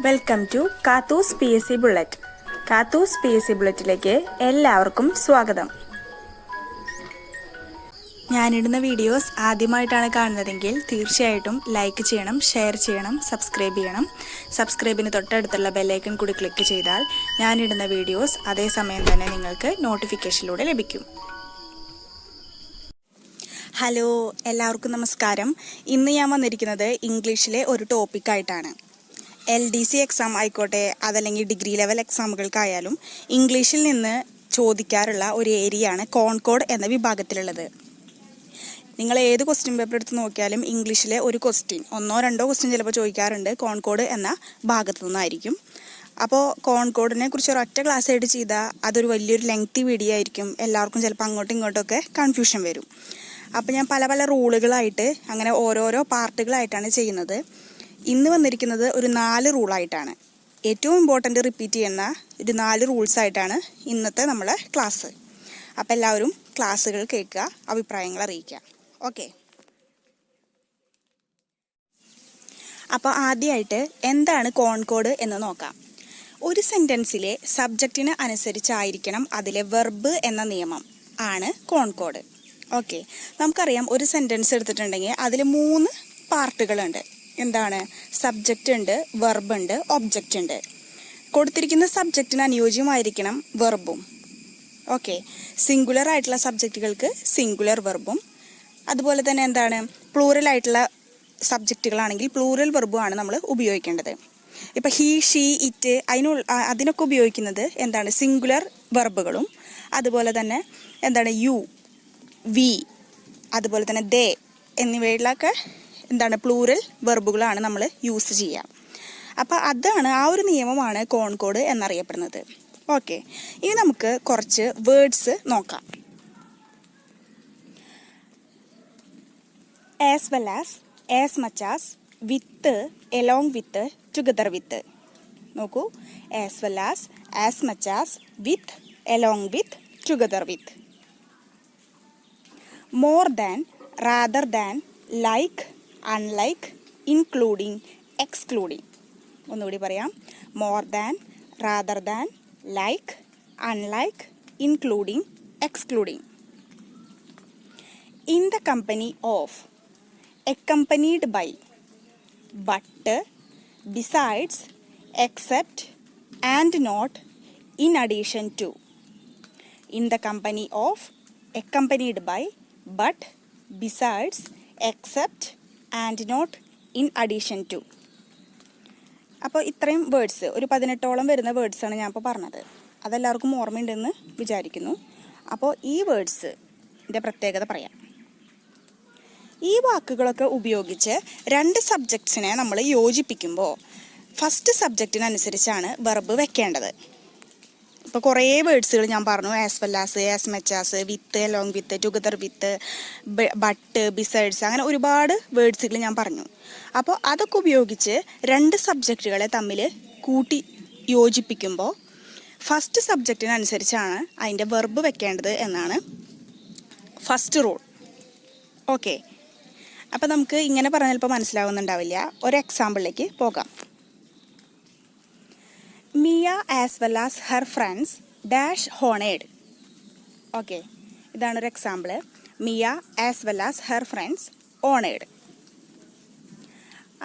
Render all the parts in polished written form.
Welcome to Kathoos PSC bullet. Kathoos PSC ബുള്ളറ്റിലേക്ക് എല്ലാവർക്കും സ്വാഗതം. ഞാനിടുന്ന വീഡിയോസ് ആദ്യമായിട്ടാണ് കാണുന്നതെങ്കിൽ തീർച്ചയായിട്ടും ലൈക്ക് ചെയ്യണം, ഷെയർ ചെയ്യണം, സബ്സ്ക്രൈബ് ചെയ്യണം. സബ്സ്ക്രൈബിന് തൊട്ടടുത്തുള്ള ബെല്ലൈക്കൺ കൂടി ക്ലിക്ക് ചെയ്താൽ ഞാനിടുന്ന വീഡിയോസ് അതേസമയം തന്നെ നിങ്ങൾക്ക് നോട്ടിഫിക്കേഷനിലൂടെ ലഭിക്കും. ഹലോ, എല്ലാവർക്കും നമസ്കാരം. ഇന്ന് ഞാൻ വന്നിരിക്കുന്നത് ഇംഗ്ലീഷിലെ ഒരു ടോപ്പിക്കായിട്ടാണ്. LDC എക്സാം ആയിക്കോട്ടെ, അതല്ലെങ്കിൽ ഡിഗ്രി ലെവൽ എക്സാമുകൾക്കായാലും ഇംഗ്ലീഷിൽ നിന്ന് ചോദിക്കാറുള്ള ഒരു ഏരിയയാണ് കോൺകോഡ് എന്ന വിഭാഗത്തിലുള്ളത്. നിങ്ങൾ ഏത് ക്വസ്റ്റ്യൻ പേപ്പർ എടുത്ത് നോക്കിയാലും ഇംഗ്ലീഷിലെ ഒരു ക്വസ്റ്റ്യൻ, ഒന്നോ രണ്ടോ ക്വസ്റ്റ്യൻ ചിലപ്പോൾ ചോദിക്കാറുണ്ട് കോൺകോഡ് എന്ന ഭാഗത്തു നിന്നായിരിക്കും. അപ്പോൾ കോൺകോഡിനെ കുറിച്ച് ഒരൊറ്റ ക്ലാസ് ആയിട്ട് ചെയ്താൽ അതൊരു വലിയൊരു ലെങ്തി വീഡിയോ ആയിരിക്കും. എല്ലാവർക്കും ചിലപ്പോൾ അങ്ങോട്ടും ഇങ്ങോട്ടൊക്കെ കൺഫ്യൂഷൻ വരും. അപ്പോൾ ഞാൻ പല പല റൂളുകളായിട്ട് അങ്ങനെ ഓരോരോ പാർട്ടുകളായിട്ടാണ് ചെയ്യുന്നത്. ഇന്ന് വന്നിരിക്കുന്നത് ഒരു 4 റൂളായിട്ടാണ്. ഏറ്റവും ഇമ്പോർട്ടൻ്റ് റിപ്പീറ്റ് ചെയ്യുന്ന ഒരു 4 റൂൾസായിട്ടാണ് ഇന്നത്തെ നമ്മളെ ക്ലാസ്. അപ്പോൾ എല്ലാവരും ക്ലാസ്സുകൾ കേൾക്കുക, അഭിപ്രായങ്ങൾ അറിയിക്കുക. ഓക്കെ. അപ്പോൾ ആദ്യമായിട്ട് എന്താണ് കോൺകോഡ് എന്ന് നോക്കാം. ഒരു സെൻറ്റൻസിലെ സബ്ജക്റ്റിന് അനുസരിച്ചായിരിക്കണം അതിലെ വെർബ് എന്ന നിയമം ആണ് കോൺകോഡ്. ഓക്കെ. നമുക്കറിയാം, ഒരു സെൻറ്റൻസ് എടുത്തിട്ടുണ്ടെങ്കിൽ അതിൽ 3 പാർട്ടുകളുണ്ട്. എന്താണ്? സബ്ജക്റ്റ് ഉണ്ട്, വെർബ് ഉണ്ട്, ഒബ്ജക്റ്റ് ഉണ്ട്. കൊടുത്തിരിക്കുന്ന സബ്ജക്റ്റിന് അനുയോജ്യമായിരിക്കണം വെർബും. ഓക്കെ. സിംഗുലർ ആയിട്ടുള്ള സബ്ജക്റ്റുകൾക്ക് സിംഗുലർ വെർബും, അതുപോലെ തന്നെ എന്താണ്, പ്ലൂറൽ ആയിട്ടുള്ള സബ്ജക്റ്റുകളാണെങ്കിൽ പ്ലൂറൽ വെർബുമാണ് നമ്മൾ ഉപയോഗിക്കേണ്ടത്. ഇപ്പം ഹി, ഷീ, ഇറ്റ് അതിനൊക്കെ ഉപയോഗിക്കുന്നത് എന്താണ്? സിംഗുലർ വെർബുകളും, അതുപോലെ തന്നെ എന്താണ്, യു, വി, അതുപോലെ തന്നെ ദേ എന്നിവയിലൊക്കെ എന്താണ്, പ്ലൂറൽ വെർബുകളാണ് നമ്മൾ യൂസ് ചെയ്യുക. അപ്പോൾ അതാണ്, ആ ഒരു നിയമമാണ് കോൺകോഡ് എന്നറിയപ്പെടുന്നത്. ഓക്കെ. ഇനി നമുക്ക് കുറച്ച് വേർഡ്സ് നോക്കാം. As well as, as much as, with, along with, together with. നോക്കൂ, as well as much as, with, along with, together with. More than, rather than, like, unlike, including, excluding. ഒന്നുകൂടി പറയാം. More than, rather than, like, unlike, including, excluding. In the company of, accompanied by, but, besides, except, and not, in addition to. In the company of, accompanied by, but, besides, except, and not, in addition to. അപ്പോൾ ഇത്രയും words, ഒരു 18ഓളം വരുന്ന വേർഡ്സാണ് ഞാൻ ഇപ്പോൾ പറഞ്ഞത്. അതെല്ലാവർക്കും ഓർമ്മയുണ്ടെന്ന് വിചാരിക്കുന്നു. അപ്പോൾ ഈ വേർഡ്സിൻ്റെ പ്രത്യേകത പറയാം. ഈ വാക്കുകളൊക്കെ ഉപയോഗിച്ച് 2 സബ്ജക്ട്സിനെ നമ്മൾ യോജിപ്പിക്കുമ്പോൾ ഫസ്റ്റ് സബ്ജക്റ്റിനനുസരിച്ചാണ് വെർബ് വെക്കേണ്ടത്. ഇപ്പോൾ കുറേ വേർഡ്സുകൾ ഞാൻ പറഞ്ഞു. As well as much as, with, along with, together with, but, besides, അങ്ങനെ ഒരുപാട് വേർഡ്സുകൾ ഞാൻ പറഞ്ഞു. അപ്പോൾ അതൊക്കെ ഉപയോഗിച്ച് 2 സബ്ജക്റ്റുകളെ തമ്മിൽ കൂട്ടി യോജിപ്പിക്കുമ്പോൾ ഫസ്റ്റ് സബ്ജക്റ്റിനനുസരിച്ചാണ് അതിൻ്റെ വെർബ് വെക്കേണ്ടത് എന്നാണ് ഫസ്റ്റ് റൂൾ. ഓക്കെ. അപ്പോൾ നമുക്ക് ഇങ്ങനെ പറഞ്ഞാൽ ഇപ്പോൾ മനസ്സിലാവുന്നുണ്ടാവില്ല. ഒരു എക്സാമ്പിളിലേക്ക് പോകാം. Mia as well as her friends dash honoured. Okay. ഇതാണൊരു example. Mia as well as her friends honoured.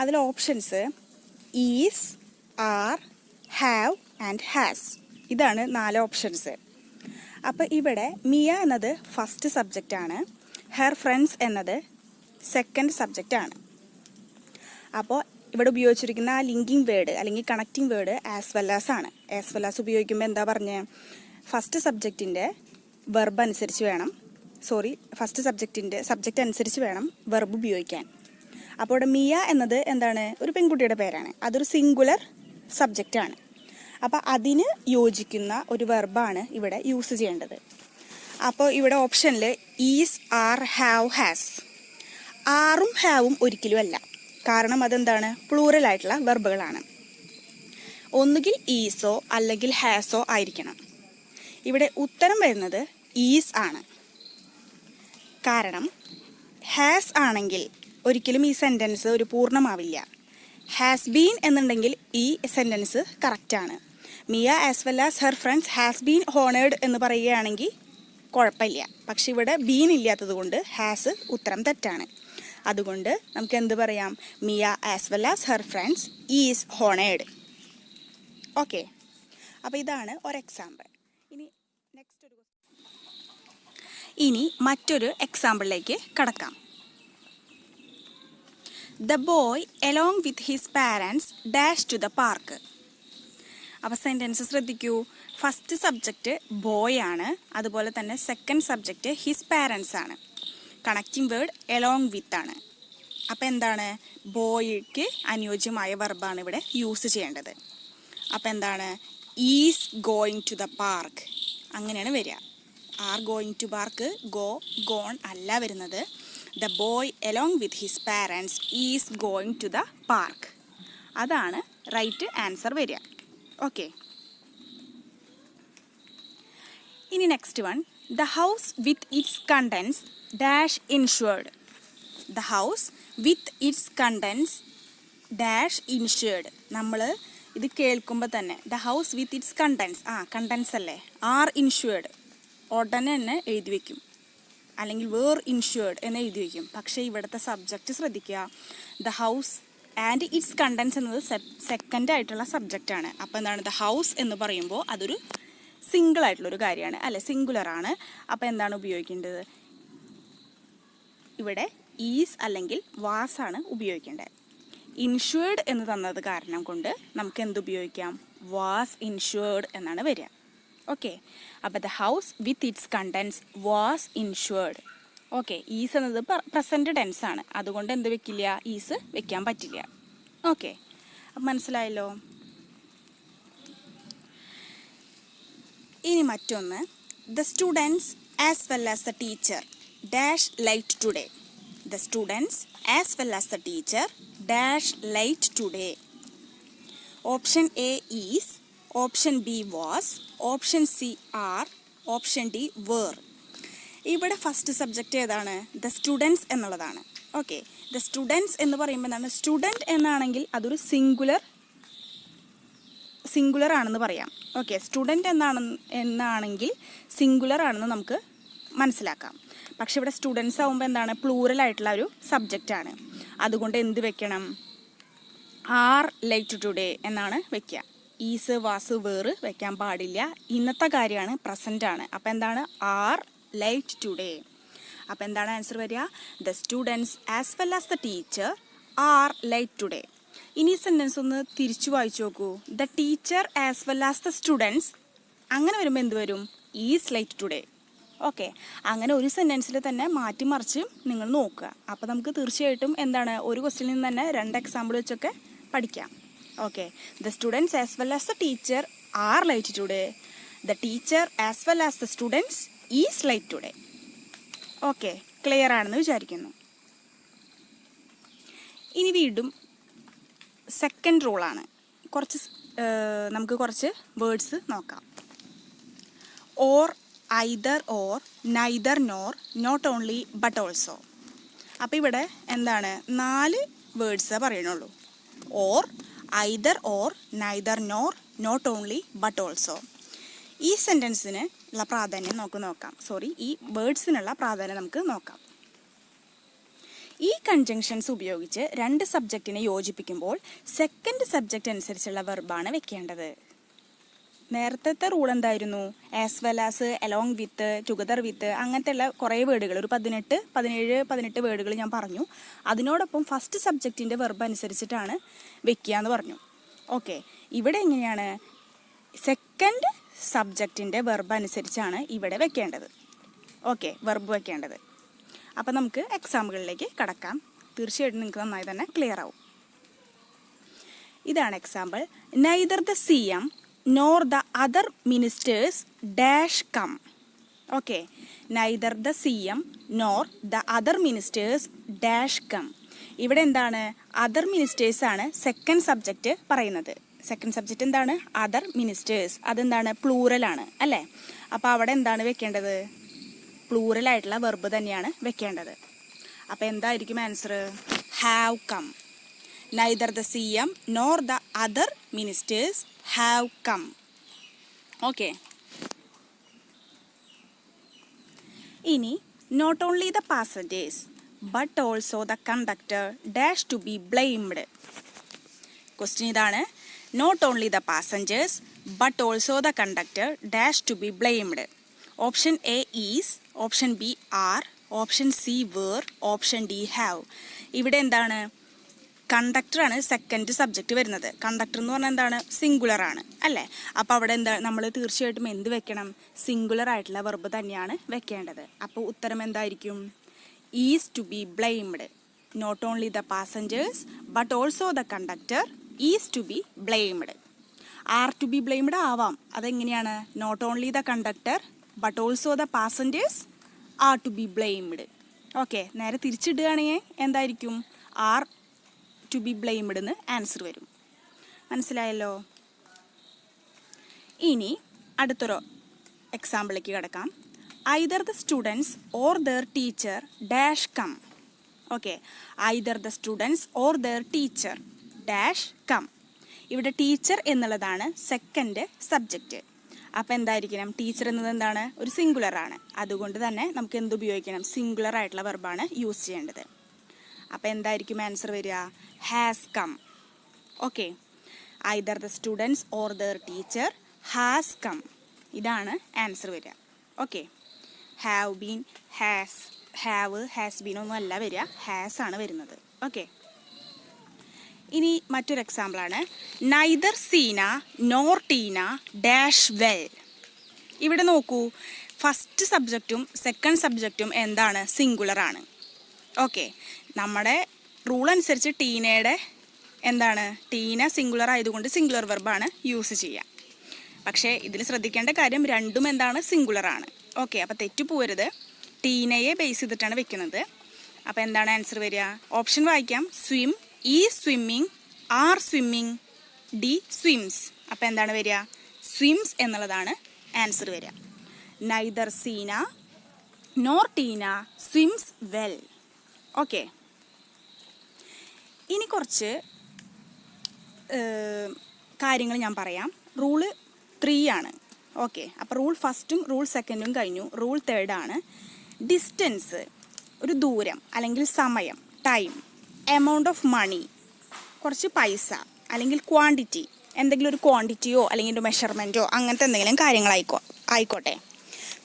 അതിൽ options is, are, have and has. ഇതാണ് 4 ഓപ്ഷൻസ്. അപ്പോൾ ഇവിടെ മിയ എന്നത് ഫസ്റ്റ് സബ്ജക്റ്റാണ്, ഹെർ ഫ്രണ്ട്സ് എന്നത് സെക്കൻഡ് സബ്ജക്റ്റാണ്. അപ്പോൾ ഇവിടെ ഉപയോഗിച്ചിരിക്കുന്ന ആ ലിങ്കിങ് വേർഡ് അല്ലെങ്കിൽ connecting word as well as ആണ്. ആസ് വെൽ ആസ് ഉപയോഗിക്കുമ്പോൾ എന്താ പറഞ്ഞത്? ഫസ്റ്റ് സബ്ജക്റ്റിൻ്റെ വെർബ് അനുസരിച്ച് വേണം, ഫസ്റ്റ് സബ്ജക്റ്റ് അനുസരിച്ച് വേണം വെർബ് ഉപയോഗിക്കാൻ. അപ്പോൾ ഇവിടെ മിയ എന്നത് എന്താണ്? ഒരു പെൺകുട്ടിയുടെ പേരാണ്. അതൊരു സിംഗുലർ സബ്ജക്റ്റാണ്. അപ്പോൾ അതിന് യോജിക്കുന്ന ഒരു വെർബാണ് ഇവിടെ യൂസ് ചെയ്യേണ്ടത്. അപ്പോൾ ഇവിടെ ഓപ്ഷനിൽ ഈസ്, ആർ, ഹാവ്, ഹാസ്. ആറും ഹാവും ഒരിക്കലും അല്ല. കാരണം അതെന്താണ്? പ്ലൂറൽ ആയിട്ടുള്ള വെർബുകളാണ്. ഒന്നുകിൽ ഈസോ അല്ലെങ്കിൽ ഹാസോ ആയിരിക്കണം. ഇവിടെ ഉത്തരം വരുന്നത് ഈസ് ആണ്. കാരണം ഹാസ് ആണെങ്കിൽ ഒരിക്കലും ഈ സെൻറ്റൻസ് ഒരു പൂർണ്ണമാവില്ല. ഹാസ് ബീൻ എന്നുണ്ടെങ്കിൽ ഈ സെൻറ്റൻസ് കറക്റ്റാണ്. Mia as well as her friends has been honoured എന്ന് പറയുകയാണെങ്കിൽ കുഴപ്പമില്ല. പക്ഷെ ഇവിടെ ബീൻ ഇല്ലാത്തത് കൊണ്ട് ഹാസ് ഉത്തരം തെറ്റാണ്. അതുകൊണ്ട് നമുക്ക് എന്ത് പറയാം? Mia as well as her friends is honoured. Okay, അപ്പോൾ ഇതാണ് ഒരു എക്സാമ്പിൾ. ഇനി മറ്റൊരു എക്സാമ്പിളിലേക്ക് കടക്കാം. The boy along with his parents dash to the park. അപ്പോൾ സെൻറ്റൻസ് ശ്രദ്ധിക്കൂ. ഫസ്റ്റ് സബ്ജക്റ്റ് ബോയ് ആണ്, അതുപോലെ തന്നെ സെക്കൻഡ് സബ്ജക്റ്റ് ഹിസ് പാരൻസ് ആണ്. കണക്റ്റിംഗ് വേർഡ് എലോങ് വിത്ത് ആണ്. അപ്പോൾ എന്താണ്? ബോയ്ക്ക് അനുയോജ്യമായ വെർബാണ് ഇവിടെ യൂസ് ചെയ്യേണ്ടത്. അപ്പോൾ എന്താണ്? Is going to the park അങ്ങനെയാണ് വരിക. Are going to park, gone അല്ല വരുന്നത്. The boy along with his parents is going to the park. അതാണ് റൈറ്റ് ആൻസർ വരിക. ഓക്കെ, ഇനി next one. The house with its contents dash insured. The house with its contents dash insured. നമ്മൾ ഇത് കേൾക്കുമ്പോൾ തന്നെ the house with its contents, contents അല്ലേ, are insured ഉടനെ തന്നെ എഴുതി വയ്ക്കും, അല്ലെങ്കിൽ വേർ ഇൻഷുർഡ് എന്ന് എഴുതി വയ്ക്കും. പക്ഷേ ഇവിടുത്തെ സബ്ജക്റ്റ് ശ്രദ്ധിക്കുക. The house and its contents എന്നത് സെക്കൻഡ് ആയിട്ടുള്ള സബ്ജക്റ്റാണ്. അപ്പോൾ എന്താണ്? ദ ഹൗസ് എന്ന് പറയുമ്പോൾ അതൊരു സിംഗിൾ ആയിട്ടുള്ളൊരു കാര്യമാണ്, അല്ലെ, സിംഗുലറാണ്. അപ്പോൾ എന്താണ് ഉപയോഗിക്കേണ്ടത്? ഇവിടെ ഈസ് അല്ലെങ്കിൽ വാസ് ആണ് ഉപയോഗിക്കേണ്ടത്. ഇൻഷുർഡ് എന്ന് തന്നത് കാരണം കൊണ്ട് നമുക്ക് എന്ത് ഉപയോഗിക്കാം? വാസ് ഇൻഷുർഡ് എന്നാണ് വരിക. ഓക്കെ, അപ്പോൾ the house with its contents was insured. Okay, is എന്നത് പ്രസൻറ്റ് ടെൻസ് ആണ്, അതുകൊണ്ട് എന്ത് വെക്കില്ല? ഈസ് വെക്കാൻ പറ്റില്ല. ഓക്കെ, അപ്പം മനസ്സിലായല്ലോ. ഇനി മറ്റൊന്ന്. The students as well as the teacher dash light today. The students as well as the teacher dash light today. Option A is, option B was, option C are, option D were. ഇവിടെ first subject ഏതാണ്? The students എന്നുള്ളതാണ്. Okay, the students എന്ന് പറയുമ്പോൾ എന്താണ്? Student എന്നാണെങ്കിൽ അതൊരു singular ആണെന്ന് പറയാം. ഓക്കെ, സ്റ്റുഡൻറ്റ് എന്നാണെങ്കിൽ സിംഗുലർ ആണെന്ന് നമുക്ക് മനസ്സിലാക്കാം. പക്ഷെ ഇവിടെ സ്റ്റുഡൻസ് ആകുമ്പോൾ എന്താണ്? പ്ലൂറൽ ആയിട്ടുള്ള ഒരു സബ്ജക്റ്റാണ്. അതുകൊണ്ട് എന്ത് വെക്കണം? ആർ ലൈറ്റ് ടുഡേ എന്നാണ് വെക്കുക. ഈസ് വാസ് വേറ് വെക്കാൻ പാടില്ല. ഇന്നത്തെ കാര്യമാണ്, പ്രസൻ്റ് ആണ്. അപ്പോൾ എന്താണ്? Are light today. അപ്പോൾ എന്താണ് ആൻസർ വരിക? The students as well as the teacher are light today. ഇനി സെൻറ്റൻസ് ഒന്ന് തിരിച്ചു വായിച്ചു നോക്കൂ. The teacher as well as the students, അങ്ങനെ വരുമ്പോൾ എന്ത് വരും? Is light today. ഓക്കെ, അങ്ങനെ ഒരു സെൻറ്റൻസിൽ തന്നെ മാറ്റി മറിച്ച് നിങ്ങൾ നോക്കുക. അപ്പോൾ നമുക്ക് തീർച്ചയായിട്ടും എന്താണ്? ഒരു ക്വസ്റ്റ്യനിൽ നിന്ന് തന്നെ 2 എക്സാമ്പിൾ വെച്ചൊക്കെ പഠിക്കാം. Okay, the students as well as the teacher are light today. The teacher as well as the students is light today. Okay, clear ആണെന്ന് വിചാരിക്കുന്നു. ഇനി വീണ്ടും സെക്കൻഡ് റൂളാണ്. നമുക്ക് കുറച്ച് വേർഡ്സ് നോക്കാം. Or, either or, neither nor, not only but also. അപ്പോൾ ഇവിടെ എന്താണ്? 4 വേർഡ്സേ പറയണുള്ളൂ. Or, either or, neither nor, not only but also. ഈ സെൻറ്റൻസിന് ഉള്ള പ്രാധാന്യം നമുക്ക് നോക്കാം. ഈ വേർഡ്സിനുള്ള പ്രാധാന്യം നമുക്ക് നോക്കാം. ഈ കൺജങ്ഷൻസ് ഉപയോഗിച്ച് 2 സബ്ജക്റ്റിനെ യോജിപ്പിക്കുമ്പോൾ സെക്കൻഡ് സബ്ജക്റ്റ് അനുസരിച്ചുള്ള വെർബാണ് വെക്കേണ്ടത്. നേരത്തെ റൂൾ എന്തായിരുന്നു? As well as, along with, together with, അങ്ങനത്തെ ഉള്ള കുറേ വേർഡുകൾ, ഒരു 17 വേർഡുകൾ ഞാൻ പറഞ്ഞു. അതിനോടൊപ്പം ഫസ്റ്റ് സബ്ജക്റ്റിൻ്റെ വെർബ് അനുസരിച്ചിട്ടാണ് വെക്കുക എന്ന് പറഞ്ഞു. ഓക്കെ, ഇവിടെ എങ്ങനെയാണ്? സെക്കൻഡ് സബ്ജക്റ്റിൻ്റെ വെർബ് അനുസരിച്ചാണ് ഇവിടെ വെക്കേണ്ടത്. ഓക്കെ, വെർബ് വെക്കേണ്ടത്. അപ്പം നമുക്ക് എക്സാമ്പിളിലേക്ക് കടക്കാം. തീർച്ചയായിട്ടും നിങ്ങൾക്ക് നന്നായി തന്നെ ക്ലിയർ ആവും. ഇതാണ് example. Neither the CM nor the other ministers dash come. Okay, neither the CM nor the other ministers dash come. ഇവിടെ എന്താണ്? അതർ മിനിസ്റ്റേഴ്സ് ആണ് സെക്കൻഡ് സബ്ജക്റ്റ് പറയുന്നത്. സെക്കൻഡ് സബ്ജക്റ്റ് എന്താണ്? Other ministers. അതെന്താണ്? പ്ലൂറലാണ് അല്ലേ? അപ്പോൾ അവിടെ എന്താണ് വെക്കേണ്ടത്? പ്ലൂറലായിട്ടുള്ള വെർബ് തന്നെയാണ് വെക്കേണ്ടത്. അപ്പോൾ എന്തായിരിക്കും answer? Have come. neither the CM nor the other ministers have come. Okay. ഇനി not only the passengers but also the conductor dash to be blamed. Question ഇതാണ്. Not only the passengers but also the conductor dash to be blamed. Option A is, option B are, option C were, option D have. ഇവിടെ എന്താണ്? കണ്ടക്ടറാണ് second subject വരുന്നത്. Conductor എന്ന് പറഞ്ഞാൽ എന്താണ്? Singular ആണ് അല്ലേ? അപ്പോൾ അവിടെ എന്താ നമ്മൾ തീർച്ചയായിട്ടും എന്ത് വെക്കണം? സിംഗുലർ ആയിട്ടുള്ള വെർബ് തന്നെയാണ് വെക്കേണ്ടത്. അപ്പോൾ ഉത്തരം എന്തായിരിക്കും? Is to be blamed. Not only the passengers but also the conductor is to be blamed. Are to be blamed ആവാം. അതെങ്ങനെയാണ്? Not only the conductor but also the passengers are to be blamed. Okay, നേരെ തിരിച്ചിടുകയാണെങ്കിൽ എന്തായിരിക്കും? Are to be blamed എന്ന് answer വരും. മനസ്സിലായല്ലോ? ഇനി അടുത്തൊരു എക്സാമ്പിളിലേക്ക് കിടക്കാം. Either the students or the teacher dash come. Okay, either the students or the teacher dash come. ഇവിടെ ടീച്ചർ എന്നുള്ളതാണ് സെക്കൻഡ് സബ്ജക്റ്റ്. അപ്പം എന്തായിരിക്കണം? ടീച്ചർ എന്നത് എന്താണ്? ഒരു സിംഗുലർ ആണ്. അതുകൊണ്ട് തന്നെ നമുക്ക് എന്ത് ഉപയോഗിക്കണം? സിംഗുലർ ആയിട്ടുള്ള വെർബാണ് യൂസ് ചെയ്യേണ്ടത്. അപ്പം എന്തായിരിക്കും ആൻസർ വരിക? Has come. Okay, either the students or the teacher has come. ഇതാണ് ആൻസർ വരിക. Okay, have been, has, have, has been ഒന്നും അല്ല വരിക, ഹാസ് ആണ് വരുന്നത്. ഓക്കെ, ഇനി മറ്റൊരു എക്സാമ്പിളാണ്. Neither Seena nor Teena dash well. ഇവിടെ നോക്കൂ, ഫസ്റ്റ് സബ്ജക്റ്റും സെക്കൻഡ് സബ്ജക്റ്റും എന്താണ്? സിംഗുലർ ആണ്. ഓക്കെ, നമ്മുടെ റൂൾ അനുസരിച്ച് ടീനയുടെ എന്താണ്? ടീന സിംഗുലർ ആയതുകൊണ്ട് സിംഗുലർ വെർബാണ് യൂസ് ചെയ്യുക. പക്ഷേ ഇതിൽ ശ്രദ്ധിക്കേണ്ട കാര്യം രണ്ടും എന്താണ്? സിംഗുലർ ആണ്. ഓക്കെ, അപ്പോൾ തെറ്റു പോരുത്. ടീനയെ ബേസ് ചെയ്തിട്ടാണ് വെക്കുന്നത്. അപ്പോൾ എന്താണ് ആൻസർ വരിക? ഓപ്ഷൻ വായിക്കാം. സ്വിം, ഈ swimming, are swimming, D swims. അപ്പോൾ എന്താണ് വരിക? സ്വിംസ് എന്നുള്ളതാണ് ആൻസർ വരിക. Neither Seena nor Tina swims well. Okay, ഇനി കുറച്ച് കാര്യങ്ങൾ ഞാൻ പറയാം. റൂള് 3 ആണ്. ഓക്കെ, അപ്പോൾ റൂൾ ഫസ്റ്റും റൂൾ സെക്കൻഡും കഴിഞ്ഞു. റൂൾ തേർഡാണ്. ഡിസ്റ്റൻസ്, ഒരു ദൂരം അല്ലെങ്കിൽ സമയം, ടൈം, എമൗണ്ട് ഓഫ് മണി, കുറച്ച് പൈസ അല്ലെങ്കിൽ ക്വാണ്ടിറ്റി, എന്തെങ്കിലും ഒരു ക്വാണ്ടിറ്റിയോ അല്ലെങ്കിൽ ഒരു മെഷർമെൻറ്റോ അങ്ങനത്തെ എന്തെങ്കിലും ആയിക്കോട്ടെ.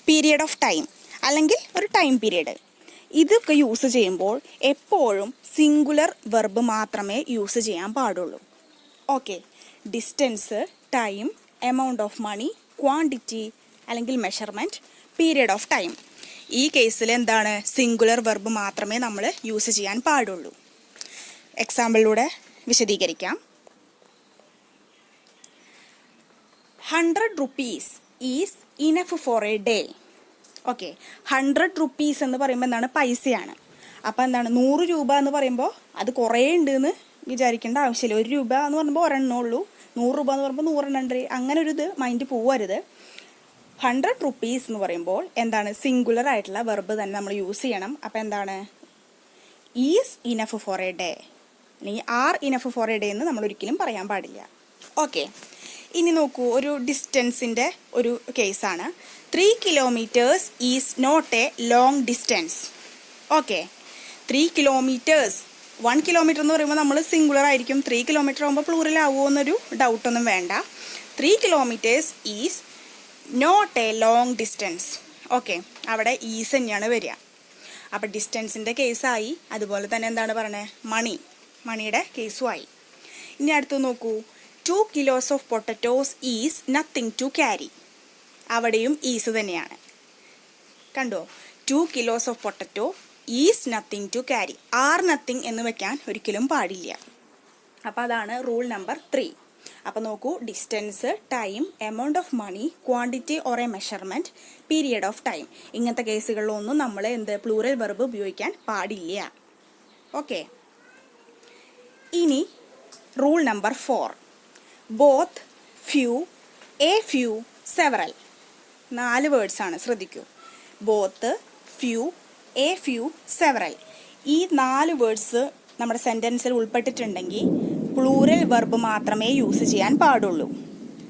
പീരിയഡ് ഓഫ് ടൈം അല്ലെങ്കിൽ ഒരു ടൈം പീരിയഡ്, ഇതൊക്കെ യൂസ് ചെയ്യുമ്പോൾ എപ്പോഴും സിംഗുലർ വെർബ് മാത്രമേ യൂസ് ചെയ്യാൻ പാടുള്ളൂ. Okay, distance, time, amount of money, quantity അല്ലെങ്കിൽ മെഷർമെൻറ്റ്, പീരിയഡ് ഓഫ് ടൈം, ഈ കേസിൽ എന്താണ്? സിംഗുലർ വെർബ് മാത്രമേ നമ്മൾ യൂസ് ചെയ്യാൻ പാടുള്ളൂ. എക്സാമ്പിളിലൂടെ വിശദീകരിക്കാം. 100 rupees is enough for a day. Okay, 100 rupees എന്ന് പറയുമ്പോൾ എന്താണ്? പൈസയാണ്. അപ്പോൾ എന്താണ്? 100 രൂപ എന്ന് പറയുമ്പോൾ അത് കുറേ ഉണ്ട് എന്ന് വിചാരിക്കേണ്ട ആവശ്യമില്ല. 1 രൂപ എന്ന് പറയുമ്പോൾ ഒരെണ്ണേ ഉള്ളൂ. 100 രൂപ എന്ന് പറയുമ്പോൾ 100 എണ്ണം ഉണ്ട്. അങ്ങനെ ഒരു ഇത് മൈൻഡ് പോവരുത്. 100 rupees എന്ന് പറയുമ്പോൾ എന്താണ്? സിംഗുലർ ആയിട്ടുള്ള വെർബ് തന്നെ നമ്മൾ യൂസ് ചെയ്യണം. അപ്പോൾ എന്താണ്? Is enough for a day അല്ലെങ്കിൽ are enough for a day എന്ന് നമ്മൾ ഒരിക്കലും പറയാൻ പാടില്ല. ഓക്കെ, ഇനി നോക്കൂ, ഒരു ഡിസ്റ്റൻസിൻ്റെ ഒരു കേസാണ്. 3 kilometers is not a long distance. Okay, 3 kilometers, 1 kilometer എന്ന് പറയുമ്പോൾ നമ്മൾ സിംഗുലർ ആയിരിക്കും. 3 kilometer ആകുമ്പോൾ പ്ലൂറൽ ആവുമോ എന്നൊരു ഡൗട്ടൊന്നും വേണ്ട. 3 kilometers is not a long distance. Okay, അവിടെ ഈസ് തന്നെയാണ് വരിക. അപ്പോൾ ഡിസ്റ്റൻസിൻ്റെ കേസായി. അതുപോലെ തന്നെ എന്താണ് പറയണത്? മണിയുടെ കേസുമായി. ഇനി അടുത്ത് നോക്കൂ, 2 kilos of potatoes is nothing to carry. അവിടെയും ഈസ് തന്നെയാണ്. കണ്ടോ? 2 kilos of potato is nothing to carry. Are nothing എന്ന് വെക്കാൻ ഒരിക്കലും പാടില്ല. അപ്പോൾ അതാണ് റൂൾ നമ്പർ 3. അപ്പോൾ നോക്കൂ, distance, time, amount of money, quantity or a measurement, period of time, ഇങ്ങനത്തെ കേസുകളിലൊന്നും നമ്മൾ പ്ലൂറൽ വെർബ് ഉപയോഗിക്കാൻ പാടില്ല. ഓക്കെ, ഇനി rule number 4. Both, few, a few, several. 4 വേർഡ്സാണ്, ശ്രദ്ധിക്കൂ. Both, few, a few, several. ഈ 4 വേർഡ്സ് നമ്മുടെ സെൻറ്റൻസിൽ ഉൾപ്പെട്ടിട്ടുണ്ടെങ്കിൽ പ്ലൂറൽ വെർബ് മാത്രമേ യൂസ് ചെയ്യാൻ പാടുള്ളൂ.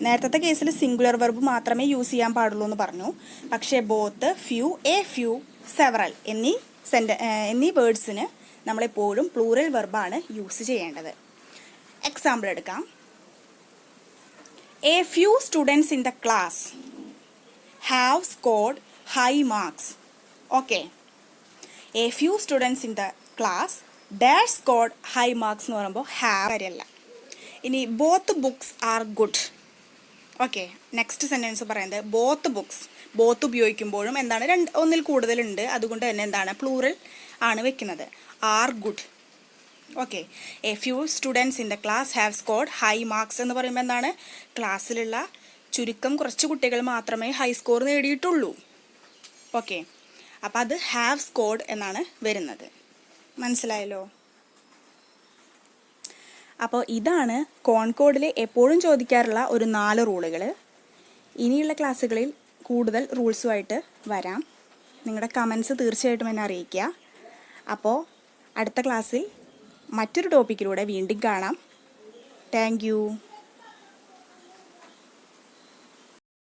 നേരത്തെ കേസിൽ സിംഗുലർ വെർബ് മാത്രമേ യൂസ് ചെയ്യാൻ പാടുള്ളൂ എന്ന് പറഞ്ഞു. പക്ഷേ both, few, a few, several എന്നീ വേർഡ്സിന് നമ്മളെപ്പോഴും പ്ലൂറൽ വെർബാണ് യൂസ് ചെയ്യേണ്ടത്. എക്സാമ്പിൾ എടുക്കാം. A few students in the class have scored high marks. Okay. A few students in the class dash scored high marks എന്ന് പറയുമ്പോൾ have കാര്യമല്ല. ഇനി both books are good. Okay, next sentence പറയുന്നത് both books. Both ഉപയോഗിക്കുമ്പോഴും എന്താണ് ഒന്നിൽ കൂടുതലുണ്ട്, അതുകൊണ്ട് തന്നെ എന്താണ് പ്ലൂറൽ ആണ് വെക്കുന്നത്. Are good. Okay, A few students in the class have scored high marks എന്ന് പറയുമ്പോൾ എന്താണ് ക്ലാസ്സിലുള്ള ചുരുക്കം കുറച്ച് കുട്ടികൾ മാത്രമേ ഹൈ സ്കോർ നേടിയിട്ടുള്ളൂ. ഓക്കെ, അപ്പം അത് ഹാവ് സ്കോർഡ് എന്നാണ് വരുന്നത്. മനസ്സിലായല്ലോ? അപ്പോൾ ഇതാണ് കോൺകോഡിൽ എപ്പോഴും ചോദിക്കാറുള്ള ഒരു 4 റൂളുകൾ. ഇനിയുള്ള ക്ലാസ്സുകളിൽ കൂടുതൽ റൂൾസുമായിട്ട് വരാം. നിങ്ങളുടെ കമൻസ് തീർച്ചയായിട്ടും എന്നെ അറിയിക്കുക. അപ്പോൾ അടുത്ത ക്ലാസ്സിൽ മറ്റൊരു ടോപ്പിക്കിലൂടെ വീണ്ടും കാണാം. Thank you.